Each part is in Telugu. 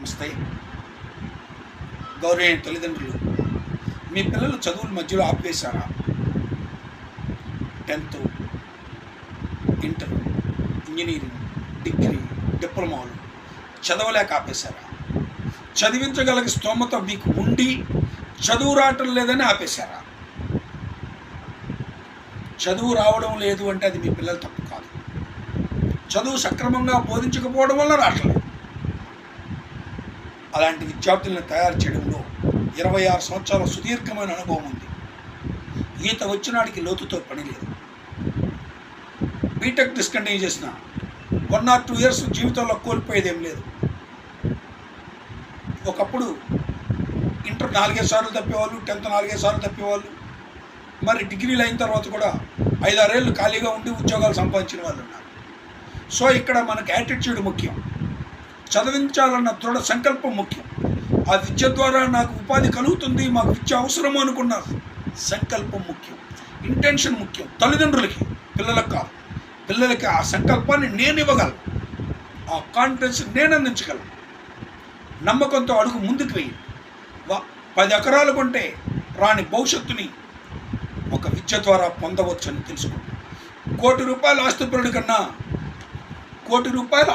నమస్తే. గౌరవనీయ తల్లిదండ్రులు, మీ పిల్లలు చదువుల మధ్యలో ఆపివేశారా? 10th, ఇంటర్, ఇంజనీరింగ్, డిగ్రీ, డిప్లొమాలు చదవలేక ఆపేశారా? చదివించగల స్తోమత మీకు ఉండి చదువు రావటం లేదని ఆపేశారా? చదువు రావడం లేదు అంటే అది మీ పిల్లలు తప్పు కాదు. చదువు సక్రమంగా బోధించకపోవడం వల్ల రావట్లేదు. అలాంటి విద్యార్థులను తయారు చేయడంలో 26 సంవత్సరాల సుదీర్ఘమైన అనుభవం ఉంది. ఈత వచ్చినాడికి లోతుతో పని లేదు. బీటెక్ డిస్కంటిన్యూ చేసిన 1 or 2 years జీవితంలో కోల్పోయేదేం లేదు. ఒకప్పుడు ఇంటర్ 4 సార్లు తప్పేవాళ్ళు, 10th 4 సార్లు తప్పేవాళ్ళు, మరి డిగ్రీలు అయిన తర్వాత కూడా 5-6 ఏళ్ళు ఖాళీగా ఉండి ఉద్యోగాలు సంపాదించిన వాళ్ళు ఉన్నారు. సో ఇక్కడ మనకు యాటిట్యూడ్ ముఖ్యం, చదివించాలన్న దృఢ సంకల్పం ముఖ్యం. ఆ విద్య ద్వారా నాకు ఉపాధి కలుగుతుంది, మాకు విద్య అవసరము అనుకున్న సంకల్పం ముఖ్యం, ఇంటెన్షన్ ముఖ్యం. తల్లిదండ్రులకి, పిల్లలకు కాదు. పిల్లలకి ఆ సంకల్పాన్ని నేను ఇవ్వగలను, ఆ కాన్ఫిడెన్స్ నేను అందించగలను. నమ్మకంతో అడుగు ముందుకు వెయ్యి. 10 ఎకరాలు కొంటే రాని భవిష్యత్తుని ఒక విద్య ద్వారా పొందవచ్చని తెలుసుకోండి. ₹1 కోటి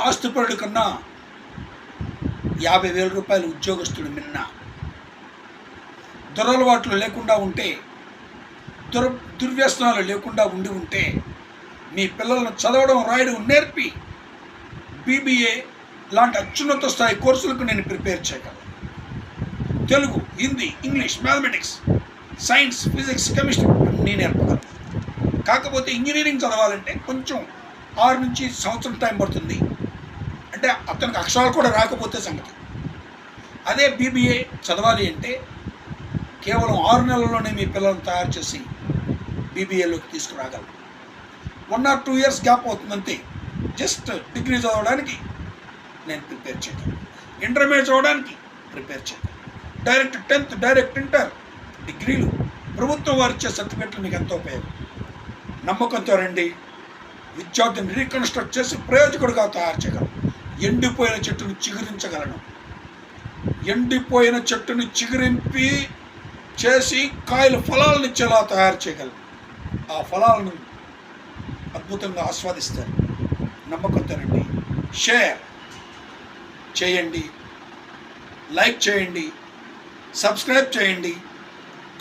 ఆస్తిపరుడి కన్నా 50,000 ఉద్యోగస్తుడు మిన్న. దురలవాట్లు లేకుండా ఉంటే, దుర్వ్యసనాలు లేకుండా ఉంటే మీ పిల్లలను చదవడం రాయడం నేర్పి BBA లాంటి అత్యున్నత స్థాయి కోర్సులకు నేను ప్రిపేర్ చేయగలను. Telugu, Hindi, English, mathematics, science, physics, chemistry అన్నీ నేర్పగలను. కాకపోతే ఇంజనీరింగ్ చదవాలంటే కొంచెం 6 నుంచి సంవత్సరం టైం పడుతుంది. అంటే అతనికి అక్షరాలు కూడా రాకపోతే సంగతి. అదే BBA చదవాలి అంటే కేవలం 6 నెలల్లోనే మీ పిల్లలను తయారు చేసి BBAలోకి తీసుకురాగలరు. 1 or 2 years గ్యాప్ అవుతుందంతే. జస్ట్ డిగ్రీ చదవడానికి నేను ప్రిపేర్ చేయగలను, ఇంటర్మీడియట్ చదవడానికి ప్రిపేర్ చేయగలను. డైరెక్ట్ 10th, డైరెక్ట్ ఇంటర్, డిగ్రీలు, ప్రభుత్వం వారు ఇచ్చే సర్టిఫికెట్లు మీకు ఎంతో ఉపయోగం. నమ్మకంతో రండి. విద్యార్థిని రీకన్స్ట్రక్ట్ చేసి ప్రయోజకుడిగా తయారు చేయగలను. ఎండిపోయిన చెట్టును చిగురించగలను. ఎండిపోయిన చెట్టుని చిగురింపి చేసి కాయలు ఫలాలను ఇచ్చేలా తయారు చేయగలను. ఆ ఫలాలను అద్భుతంగా ఆస్వాదిస్తారు. నమ్మకంతో రండి. షేర్ చేయండి, లైక్ చేయండి, సబ్స్క్రైబ్ చేయండి,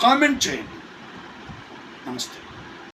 కామెంట్ చేయండి. నమస్తే.